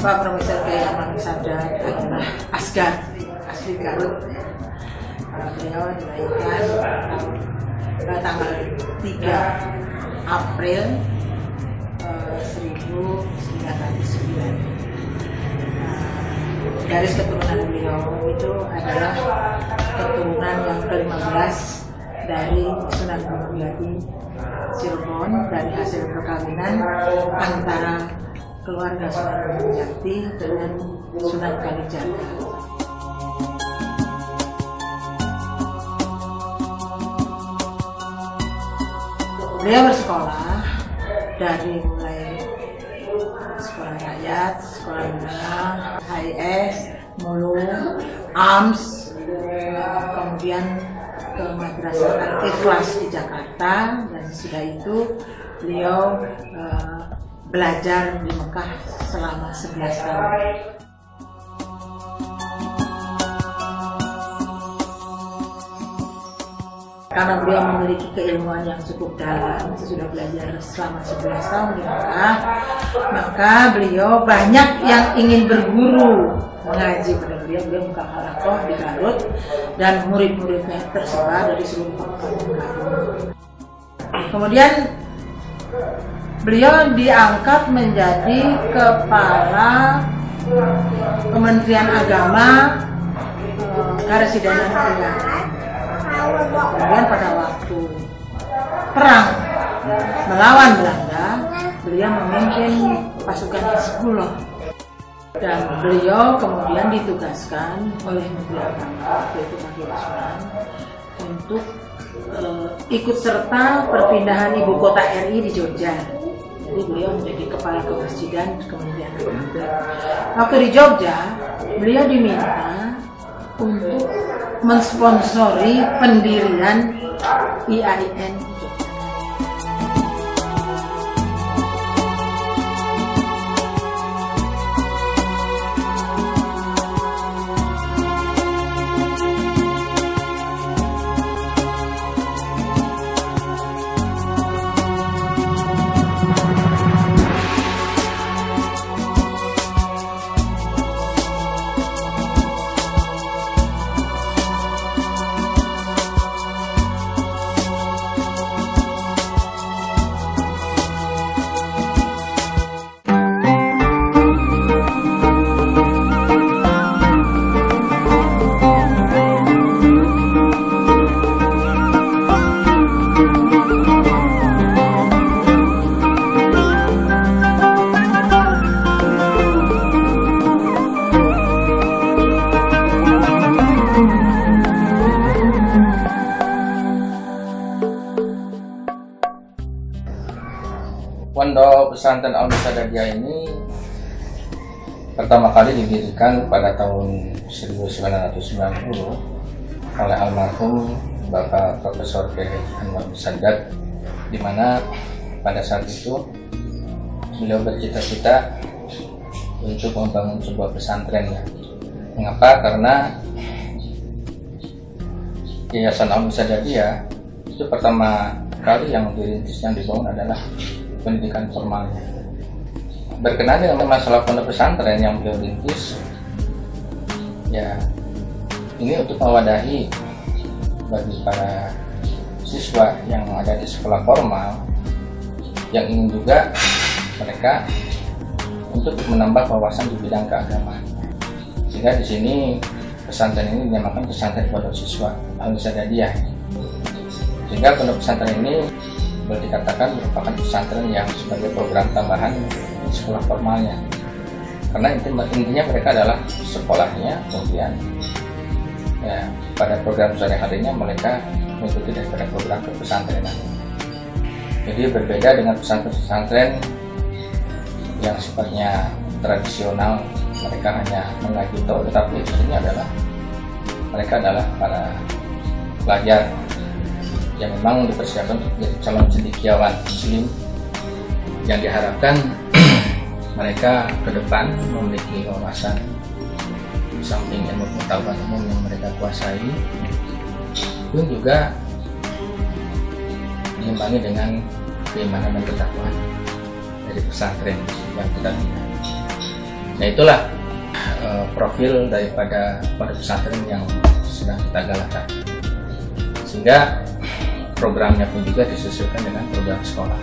Bapak Profesor Kiai Ahmad Sadat adalah Asgar asli Garut. Beliau dilahirkan tanggal 3 April 1909. Garis keturunan beliau itu adalah keturunan yang ke-15 dari Sunan Gunung Jati Cirebon, dari hasil perkawinan antara keluarga Sunan Gunung Jati dengan Sunan Kalijaga. Beliau bersekolah dari mulai sekolah rakyat, sekolah menengah, HIS, Mulung, AMS, kemudian ke Madrasah Al-Ikhlas di Jakarta, dan sesudah itu beliau belajar di Mekah selama 11 tahun. Karena beliau memiliki keilmuan yang cukup dalam, sudah belajar selama 11 tahun di Mekah, maka beliau banyak yang ingin berguru mengaji pada beliau. Beliau buka halakoh di Garut dan murid-muridnya tersebar dari seluruh kabupaten Garut. Kemudian beliau diangkat menjadi kepala Kementerian Agama Karesidenan Belanda. Kemudian pada waktu perang melawan Belanda, beliau memimpin pasukan Hizbullah, dan beliau kemudian ditugaskan oleh Menteri Agama, yaitu Pak Rasman, untuk ikut serta perpindahan ibu kota RI di Jogja. Jadi beliau menjadi kepala kemasjidan Kementerian Agama. Waktu di Jogja, beliau diminta untuk mensponsori pendirian IAIN. Pondok Pesantren Al-Musadadiyah ini pertama kali didirikan pada tahun 1990 oleh almarhum Bapak Profesor Kiai Ahmad Sadat, di mana pada saat itu beliau bercita-cita untuk membangun sebuah pesantren. Mengapa? Karena Yayasan Al-Musadadiyah itu pertama kali yang dirintis, yang dibangun adalah pendidikan formalnya. Berkenaan dengan masalah pondok pesantren yang beliau rintis, ya ini untuk mewadahi bagi para siswa yang ada di sekolah formal yang ingin juga mereka untuk menambah wawasan di bidang keagamaan. Sehingga di sini pesantren ini dinamakan pesantren pondok siswa Al-Musadadiyah. Sehingga pondok pesantren ini boleh dikatakan merupakan pesantren yang sebagai program tambahan sekolah formalnya, karena intinya mereka adalah sekolahnya, kemudian ya pada program sehari-harinya mereka mengikuti daripada program kepesantrenan. Jadi berbeda dengan pesantren-pesantren yang sifatnya tradisional, mereka hanya mengaji tahu, tetapi di sini adalah mereka adalah para pelajar yang memang dipersiapkan untuk menjadi calon cendekiawan muslim, yang diharapkan mereka ke depan memiliki wawasan di samping ilmu pengetahuan umum yang mereka kuasai, pun juga diimbangi dengan keimanan dan ketakwaan dari pesantren yang kita lihat. Nah itulah profil daripada pondok pesantren yang sedang kita galakkan, sehingga programnya pun juga disesuaikan dengan program sekolah.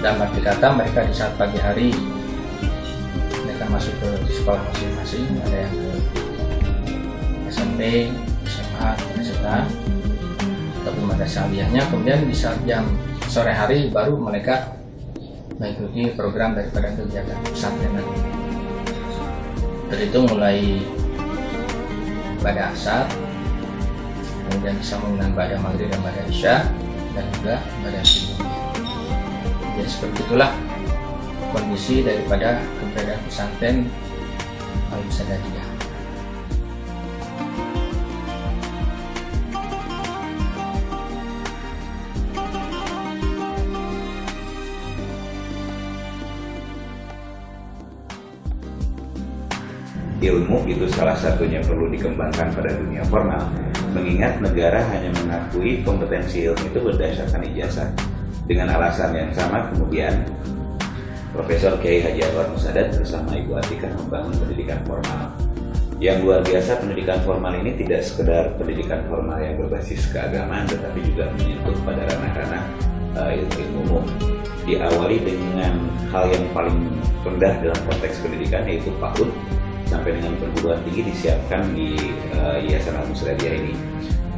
Dan arti kata mereka di saat pagi hari mereka masuk ke di sekolah masing-masing, ada yang ke SMP, SMA, SMA ataupun madrasah aliyahnya, kemudian di saat jam sore hari baru mereka mengikuti program daripada kegiatan pesantren. Terhitung mulai pada asar, kemudian disambung dengan pada maghrib dan pada isya, dan juga pada subuh. Jadi seperti itulah kondisi daripada keberadaan pesantren Al-Musadadiyah. Ilmu itu salah satunya perlu dikembangkan pada dunia formal, mengingat negara hanya mengakui kompetensi ilmu itu berdasarkan ijazah. Dengan alasan yang sama, kemudian Profesor Kiai Haji Anwar Musadad bersama Ibu Atikah membangun pendidikan formal. Yang luar biasa, pendidikan formal ini tidak sekedar pendidikan formal yang berbasis keagamaan, tetapi juga menyentuh pada ranah-ranah ilmu umum. Diawali dengan hal yang paling rendah dalam konteks pendidikan, yaitu PAUD, sampai dengan perguruan tinggi disiapkan di Yayasan Al-Musadadiyah ini.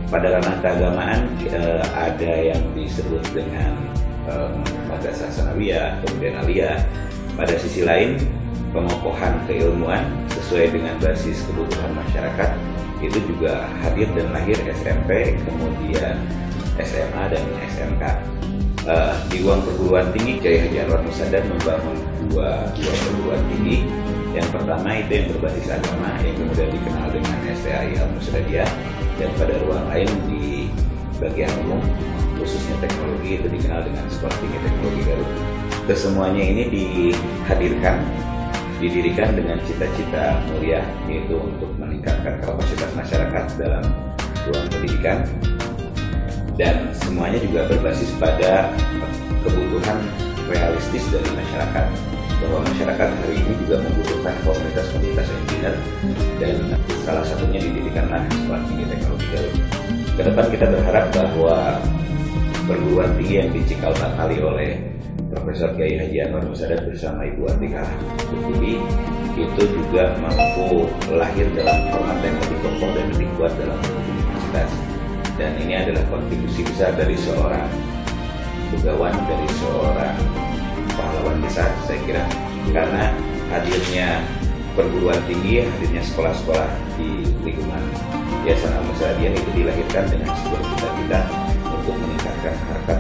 Pada ranah keagamaan ada yang disebut dengan madrasah sanawiyah, kemudian aliyah. Pada sisi lain, pengokohan keilmuan sesuai dengan basis kebutuhan masyarakat itu juga hadir dan lahir SMP, kemudian SMA dan SMK. Di ruang perguruan tinggi, Kiai Haji Anwar Musadad membangun dua perguruan tinggi. Yang pertama itu yang berbasis agama, yang kemudian dikenal dengan STAI Al-Musadadiyah, dan pada ruang lain di bagian umum, khususnya teknologi, itu dikenal dengan Sekolah Tinggi Teknologi Garut. Kesemuanya ini didirikan dengan cita-cita mulia, yaitu untuk meningkatkan kapasitas masyarakat dalam ruang pendidikan, dan semuanya juga berbasis pada kebutuhan realistis dari masyarakat, bahwa masyarakat hari ini juga membutuhkan komunitas-komunitas engineer, dan salah satunya didirikanlah Sekolah Tinggi Teknologi Garut. Kedepan kita berharap bahwa perguruan tinggi yang dicikal bakali oleh Profesor Kiai Haji Anwar Musadad bersama Ibu Atikah Lutfi itu juga mampu lahir dalam format yang lebih kokoh dan lebih kuat dalam universitas. Dan ini adalah kontribusi besar dari seorang begawan, dari seorang pahlawan besar, saya kira, karena hadirnya perguruan tinggi, hadirnya sekolah-sekolah di lingkungan Yayasan Al-Musadadiyah itu dilahirkan dengan sebuah cita-cita untuk meningkatkan harkat